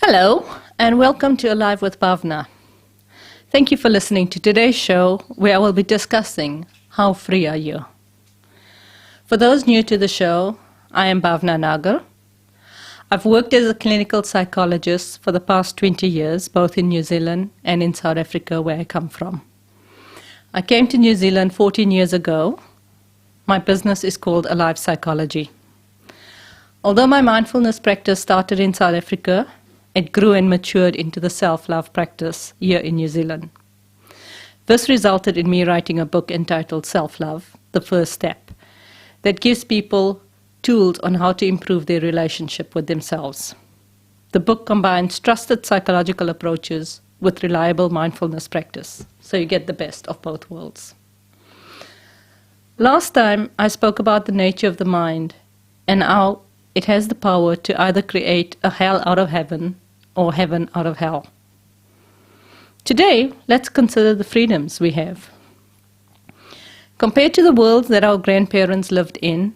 Hello, and welcome to Alive with Bhavna. Thank you for listening to today's show, where I will be discussing how free are you. For those new to the show, I am Bhavna Nagar. I've worked as a clinical psychologist for the past 20 years, both in New Zealand and in South Africa, where I come from. I came to New Zealand 14 years ago. My business is called Alive Psychology. Although my mindfulness practice started in South Africa, it grew and matured into the self-love practice here in New Zealand. This resulted in me writing a book entitled Self-Love, The First Step, that gives people tools on how to improve their relationship with themselves. The book combines trusted psychological approaches with reliable mindfulness practice, so you get the best of both worlds. Last time, I spoke about the nature of the mind and how it has the power to either create a hell out of heaven or heaven out of hell. Today, let's consider the freedoms we have. Compared to the world that our grandparents lived in,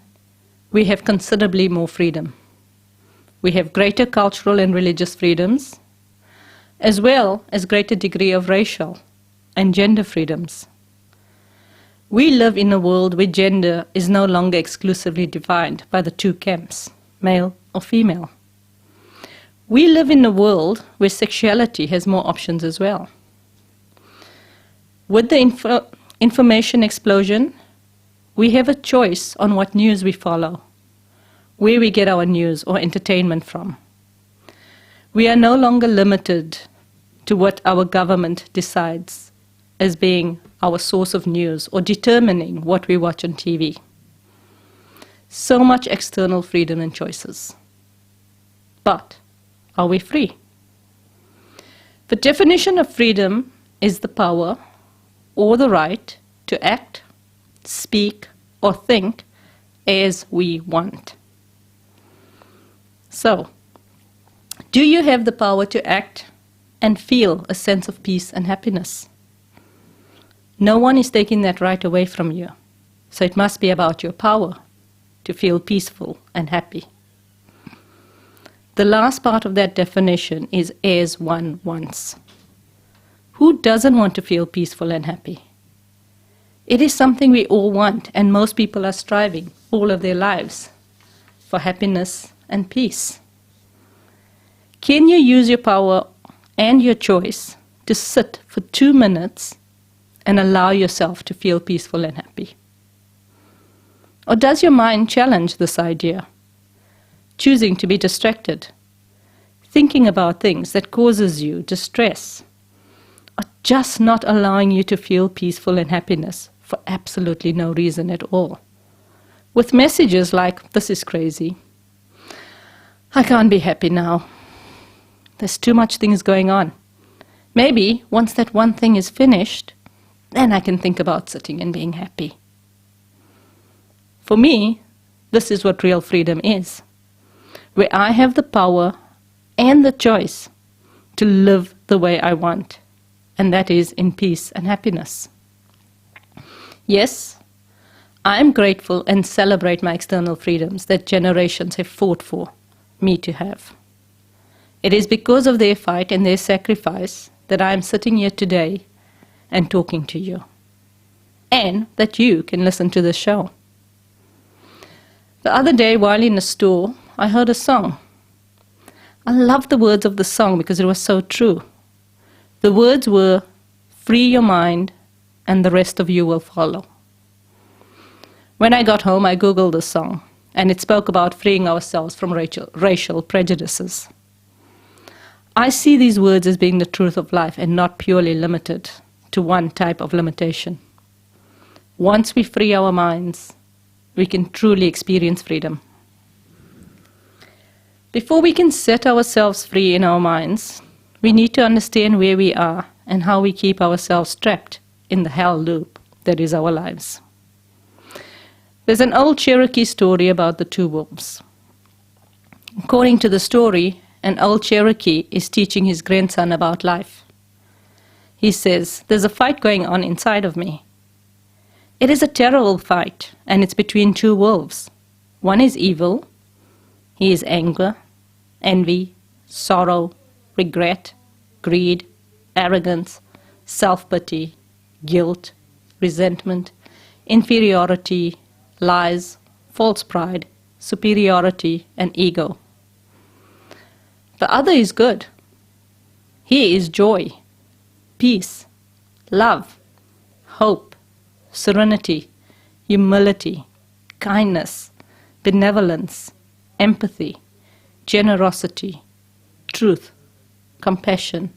we have considerably more freedom. We have greater cultural and religious freedoms, as well as greater degree of racial and gender freedoms. We live in a world where gender is no longer exclusively defined by the two camps, male or female. We live in a world where sexuality has more options as well. With the information explosion, we have a choice on what news we follow, where we get our news or entertainment from. We are no longer limited to what our government decides as being our source of news or determining what we watch on TV. So much external freedom and choices. But are we free? The definition of freedom is the power or the right to act, speak, or think as we want. So, do you have the power to act and feel a sense of peace and happiness? No one is taking that right away from you, so it must be about your power to feel peaceful and happy. The last part of that definition is as one wants. Who doesn't want to feel peaceful and happy? It is something we all want, and most people are striving all of their lives for happiness and peace. Can you use your power and your choice to sit for 2 minutes and allow yourself to feel peaceful and happy? Or does your mind challenge this idea? Choosing to be distracted, thinking about things that causes you distress, or just not allowing you to feel peaceful and happiness for absolutely no reason at all. With messages like, this is crazy, I can't be happy now, there's too much things going on. Maybe once that one thing is finished, then I can think about sitting and being happy. For me, this is what real freedom is, where I have the power and the choice to live the way I want, and that is in peace and happiness. Yes, I'm grateful and celebrate my external freedoms that generations have fought for me to have. It is because of their fight and their sacrifice that I am sitting here today and talking to you, and that you can listen to this show. The other day, while in a store, I heard a song. I loved the words of the song because it was so true. The words were, free your mind and the rest of you will follow. When I got home, I Googled the song, and it spoke about freeing ourselves from racial prejudices. I see these words as being the truth of life and not purely limited to one type of limitation. Once we free our minds, we can truly experience freedom. Before we can set ourselves free in our minds, we need to understand where we are and how we keep ourselves trapped in the hell loop that is our lives. There's an old Cherokee story about the two wolves. According to the story, an old Cherokee is teaching his grandson about life. He says, there's a fight going on inside of me. It is a terrible fight, and it's between two wolves. One is evil. He is anger, envy, sorrow, regret, greed, arrogance, self-pity, guilt, resentment, inferiority, lies, false pride, superiority, and ego. The other is good. Here is joy, peace, love, hope, serenity, humility, kindness, benevolence, empathy, generosity, truth, compassion,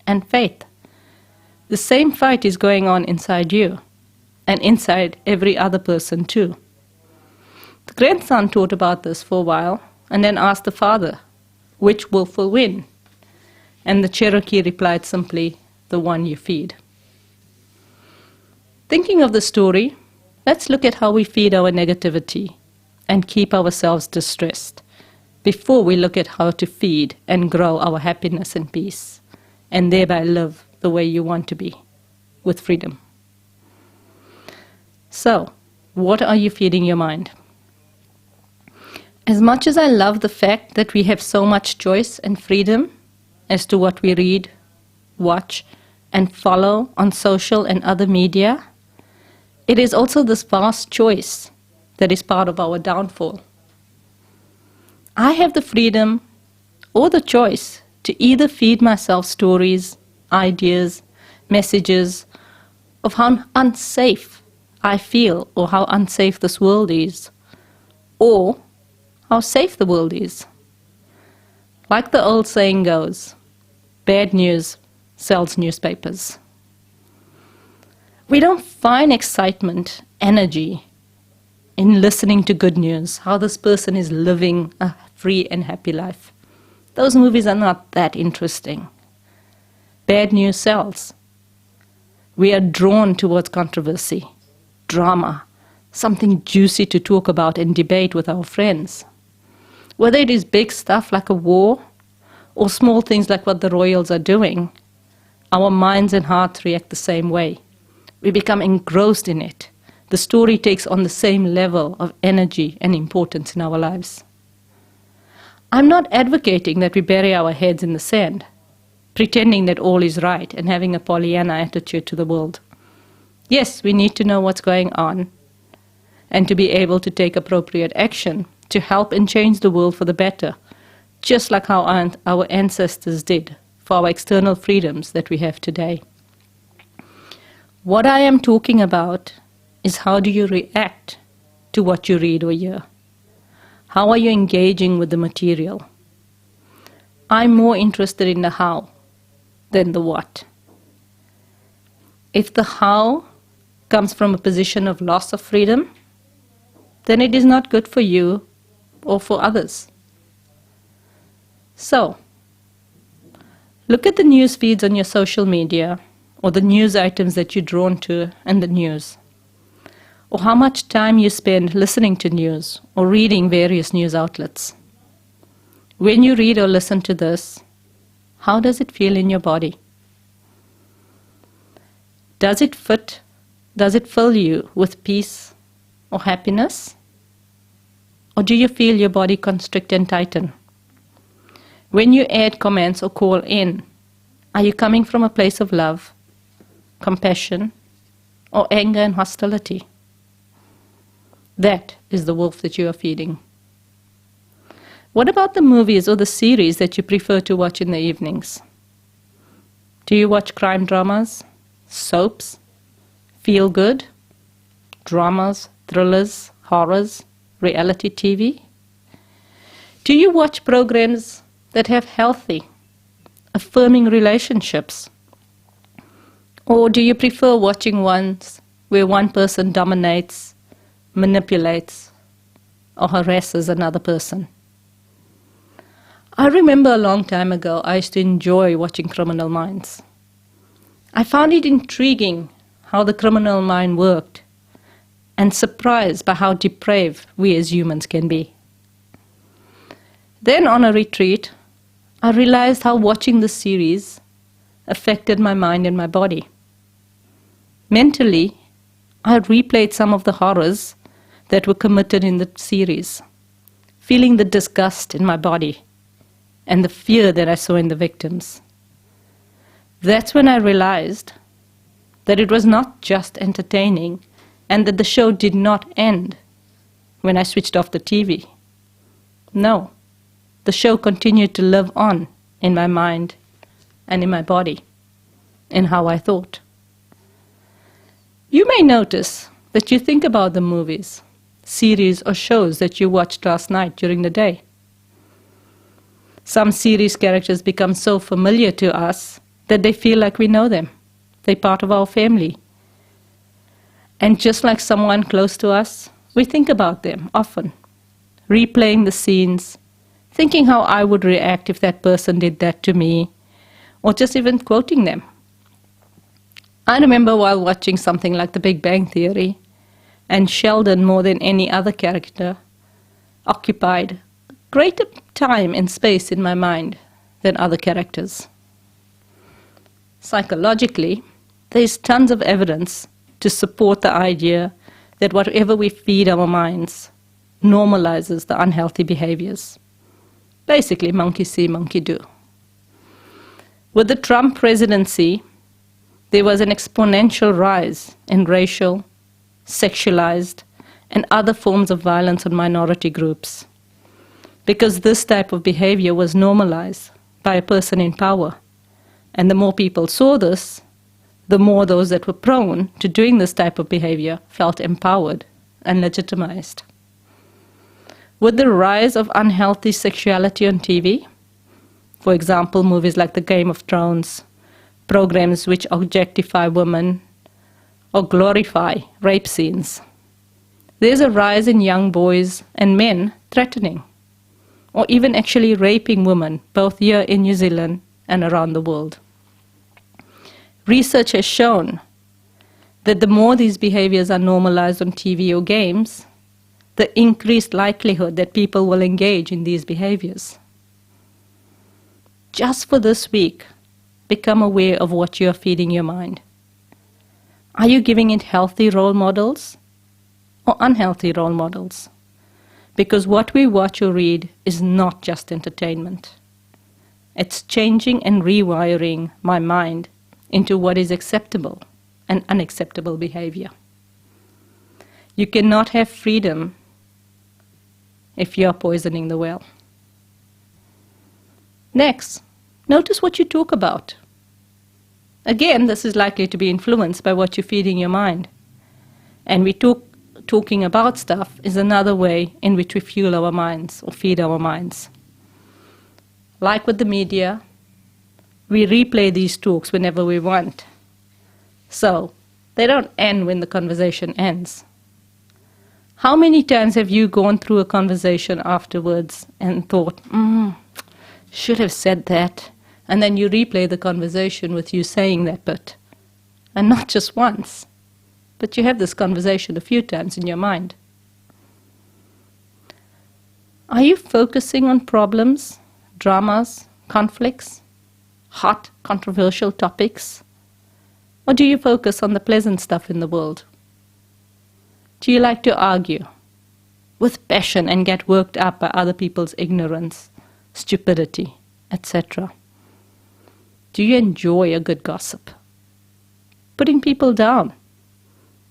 and faith. The same fight is going on inside you and inside every other person too. The grandson thought about this for a while and then asked the father, which wolf will win? And the Cherokee replied simply, the one you feed. Thinking of the story, let's look at how we feed our negativity and keep ourselves distressed before we look at how to feed and grow our happiness and peace, and thereby live the way you want to be, with freedom. So, what are you feeding your mind? As much as I love the fact that we have so much choice and freedom as to what we read, watch, and follow on social and other media, it is also this vast choice that is part of our downfall. I have the freedom or the choice to either feed myself stories, ideas, messages of how unsafe I feel or how unsafe this world is, or how safe the world is. Like the old saying goes, bad news sells newspapers. We don't find excitement, energy in listening to good news, how this person is living a free and happy life. Those movies are not that interesting. Bad news sells. We are drawn towards controversy, drama, something juicy to talk about and debate with our friends. Whether it is big stuff like a war or small things like what the royals are doing, our minds and hearts react the same way. We become engrossed in it. The story takes on the same level of energy and importance in our lives. I'm not advocating that we bury our heads in the sand, pretending that all is right and having a Pollyanna attitude to the world. Yes, we need to know what's going on and to be able to take appropriate action to help and change the world for the better, just like how our ancestors did for our external freedoms that we have today. What I am talking about is how do you react to what you read or hear? How are you engaging with the material? I'm more interested in the how than the what. If the how comes from a position of loss of freedom, then it is not good for you or for others. So, look at the news feeds on your social media or the news items that you're drawn to in the news, or how much time you spend listening to news or reading various news outlets. When you read or listen to this, how does it feel in your body? Does it fit? Does it fill you with peace or happiness? Or do you feel your body constrict and tighten? When you add comments or call in, are you coming from a place of love, compassion, or anger and hostility? That is the wolf that you are feeding. What about the movies or the series that you prefer to watch in the evenings? Do you watch crime dramas, soaps, feel good, dramas, thrillers, horrors, reality TV? Do you watch programs that have healthy, affirming relationships? Or do you prefer watching ones where one person dominates, manipulates, or harasses another person? I remember a long time ago I used to enjoy watching Criminal Minds. I found it intriguing how the criminal mind worked and surprised by how depraved we as humans can be. Then on a retreat, I realized how watching the series affected my mind and my body. Mentally, I replayed some of the horrors that were committed in the series, feeling the disgust in my body, and the fear that I saw in the victims. That's when I realized that it was not just entertaining and that the show did not end when I switched off the TV. No, the show continued to live on in my mind and in my body, in how I thought. You may notice that you think about the movies, series or shows that you watched last night during the day. Some series characters become so familiar to us that they feel like we know them. They're part of our family. And just like someone close to us, we think about them often, replaying the scenes, thinking how I would react if that person did that to me, or just even quoting them. I remember while watching something like The Big Bang Theory, and Sheldon, more than any other character, occupied greater time and space in my mind than other characters. Psychologically, there is tons of evidence to support the idea that whatever we feed our minds normalizes the unhealthy behaviors. Basically, monkey see, monkey do. With the Trump presidency, there was an exponential rise in racial, sexualized, and other forms of violence on minority groups, because this type of behavior was normalized by a person in power. And the more people saw this, the more those that were prone to doing this type of behavior felt empowered and legitimized. With the rise of unhealthy sexuality on TV, for example, movies like The Game of Thrones, programs which objectify women or glorify rape scenes, there's a rise in young boys and men threatening or even actually raping women, both here in New Zealand and around the world. Research has shown that the more these behaviors are normalized on TV or games, the increased likelihood that people will engage in these behaviors. Just for this week, become aware of what you are feeding your mind. Are you giving it healthy role models or unhealthy role models? Because what we watch or read is not just entertainment. It's changing and rewiring my mind into what is acceptable and unacceptable behavior. You cannot have freedom if you're poisoning the well. Next, notice what you talk about. Again, this is likely to be influenced by what you're feeding your mind. And talking about stuff is another way in which we fuel our minds or feed our minds. Like with the media, we replay these talks whenever we want. So, they don't end when the conversation ends. How many times have you gone through a conversation afterwards and thought, should have said that, and then you replay the conversation with you saying that bit? And not just once, but you have this conversation a few times in your mind. Are you focusing on problems, dramas, conflicts, hot, controversial topics? Or do you focus on the pleasant stuff in the world? Do you like to argue with passion and get worked up by other people's ignorance, stupidity, etc.? Do you enjoy a good gossip? Putting people down,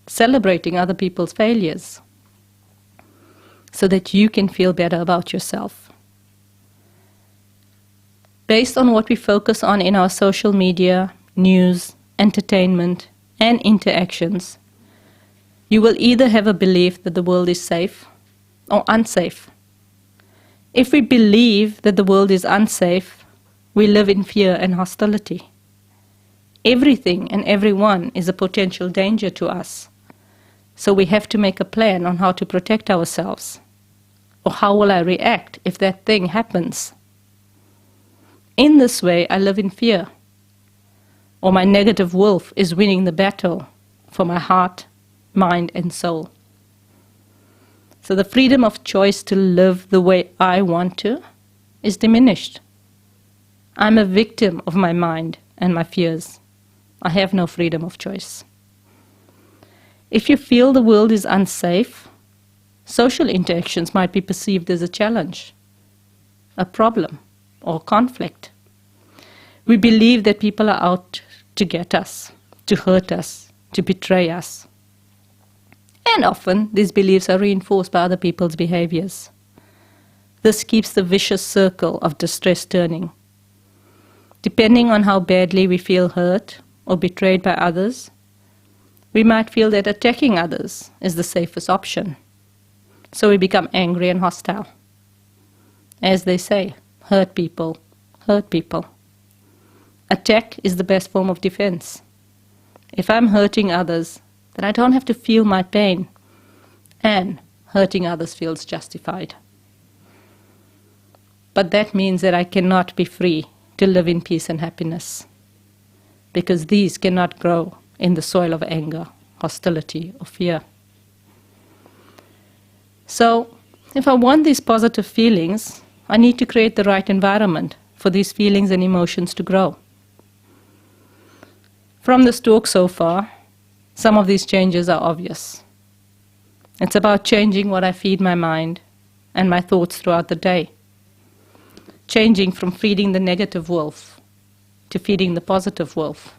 celebrating other people's failures, so that you can feel better about yourself. Based on what we focus on in our social media, news, entertainment, and interactions, you will either have a belief that the world is safe or unsafe. If we believe that the world is unsafe, we live in fear and hostility. Everything and everyone is a potential danger to us. So we have to make a plan on how to protect ourselves. Or how will I react if that thing happens? In this way, I live in fear. Or my negative wolf is winning the battle for my heart, mind, and soul. So the freedom of choice to live the way I want to is diminished. I'm a victim of my mind and my fears. I have no freedom of choice. If you feel the world is unsafe, social interactions might be perceived as a challenge, a problem, or conflict. We believe that people are out to get us, to hurt us, to betray us. And often these beliefs are reinforced by other people's behaviors. This keeps the vicious circle of distress turning. Depending on how badly we feel hurt or betrayed by others, we might feel that attacking others is the safest option. So we become angry and hostile. As they say, hurt people, hurt people. Attack is the best form of defense. If I'm hurting others, then I don't have to feel my pain, and hurting others feels justified. But that means that I cannot be free to live in peace and happiness, because these cannot grow in the soil of anger, hostility, or fear. So, if I want these positive feelings, I need to create the right environment for these feelings and emotions to grow. From this talk so far, some of these changes are obvious. It's about changing what I feed my mind and my thoughts throughout the day. Changing from feeding the negative wolf to feeding the positive wolf.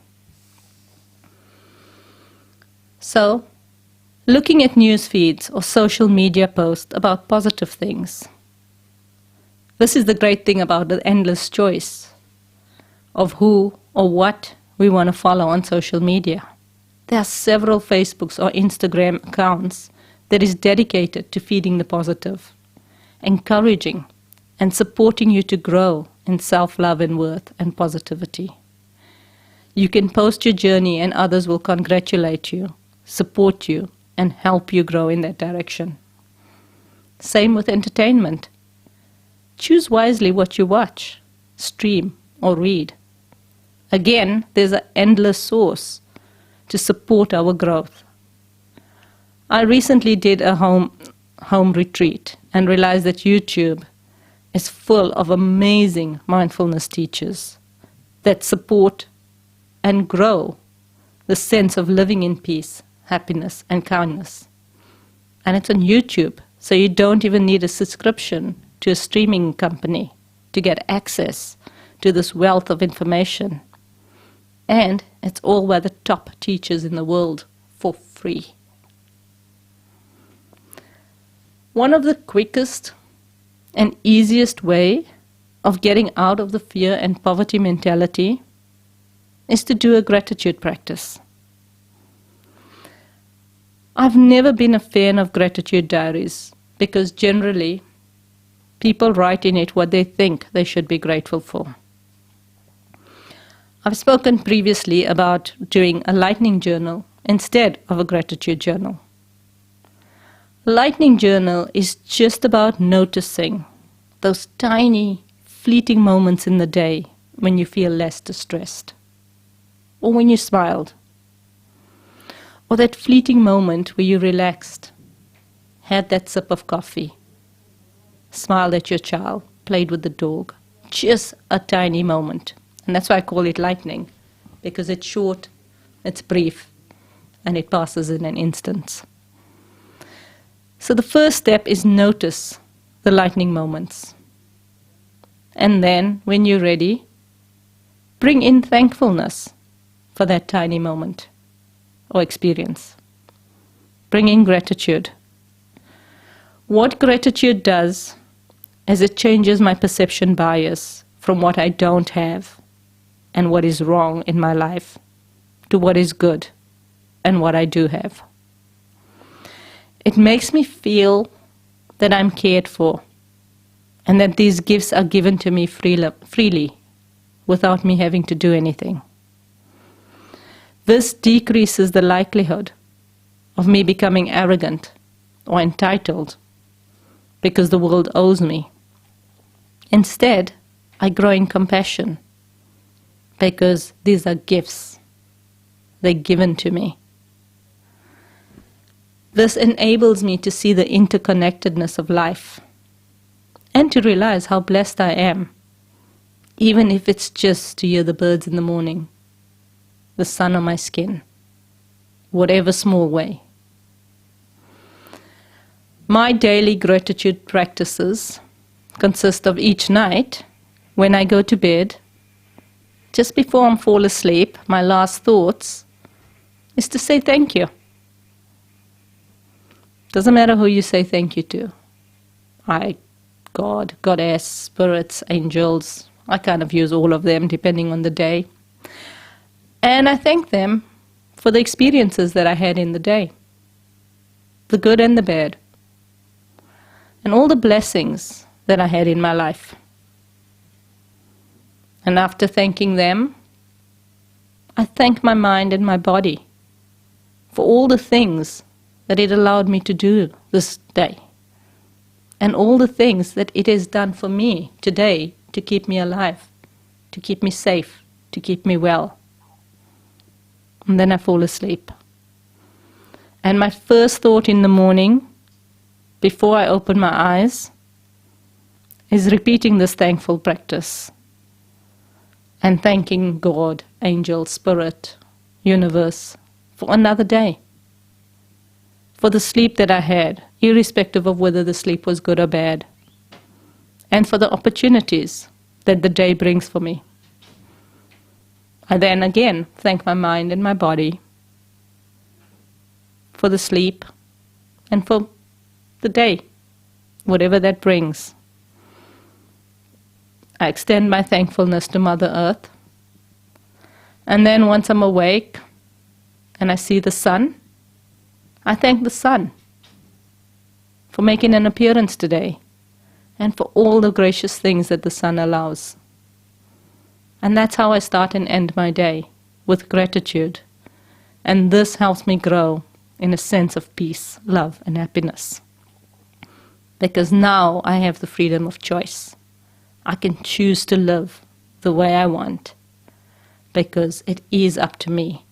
So, looking at news feeds or social media posts about positive things. This is the great thing about the endless choice of who or what we want to follow on social media. There are several Facebooks or Instagram accounts that is dedicated to feeding the positive, encouraging and supporting you to grow in self-love and worth and positivity. You can post your journey and others will congratulate you, support you, and help you grow in that direction. Same with entertainment. Choose wisely what you watch, stream, or read. Again, there's an endless source to support our growth. I recently did a home retreat and realized that YouTube is full of amazing mindfulness teachers that support and grow the sense of living in peace, happiness, and kindness. And it's on YouTube, so you don't even need a subscription to a streaming company to get access to this wealth of information. And it's all by the top teachers in the world for free. One of the quickest and easiest way of getting out of the fear and poverty mentality is to do a gratitude practice. I've never been a fan of gratitude diaries because generally people write in it what they think they should be grateful for. I've spoken previously about doing a lightning journal instead of a gratitude journal. A lightning journal is just about noticing those tiny, fleeting moments in the day when you feel less distressed, or when you smiled, or that fleeting moment where you relaxed, had that sip of coffee, smiled at your child, played with the dog. Just a tiny moment. And that's why I call it lightning, because it's short, it's brief, and it passes in an instant. So the first step is notice the lightning moments. And then, when you're ready, bring in thankfulness for that tiny moment or experience. Bring in gratitude. What gratitude does is it changes my perception bias from what I don't have and what is wrong in my life to what is good and what I do have. It makes me feel that I'm cared for and that these gifts are given to me freely without me having to do anything. This decreases the likelihood of me becoming arrogant or entitled because the world owes me. Instead, I grow in compassion because these are gifts. They're given to me. This enables me to see the interconnectedness of life and to realize how blessed I am, even if it's just to hear the birds in the morning, the sun on my skin, whatever small way. My daily gratitude practices consist of each night when I go to bed, just before I fall asleep, my last thoughts is to say thank you. Doesn't matter who you say thank you to. God, Goddess, spirits, angels. I kind of use all of them depending on the day. And I thank them for the experiences that I had in the day. The good and the bad. And all the blessings that I had in my life. And after thanking them, I thank my mind and my body for all the things that it allowed me to do this day. And all the things that it has done for me today to keep me alive, to keep me safe, to keep me well. And then I fall asleep. And my first thought in the morning, before I open my eyes, is repeating this thankful practice. And thanking God, angel, spirit, universe, for another day. For the sleep that I had, irrespective of whether the sleep was good or bad. And for the opportunities that the day brings for me. I then again thank my mind and my body for the sleep and for the day, whatever that brings. I extend my thankfulness to Mother Earth. And then once I'm awake and I see the sun, I thank the sun for making an appearance today and for all the gracious things that the sun allows. And that's how I start and end my day, with gratitude. And this helps me grow in a sense of peace, love, and happiness. Because now I have the freedom of choice. I can choose to live the way I want, because it is up to me.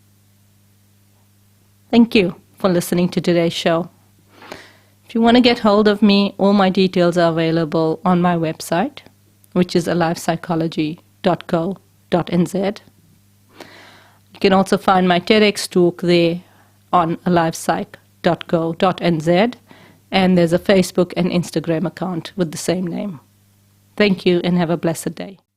Thank you for listening to today's show. If you want to get hold of me, all my details are available on my website, which is alivepsychology.co.nz. You can also find my TEDx talk there on alivepsych.co.nz, and there's a Facebook and Instagram account with the same name. Thank you and have a blessed day.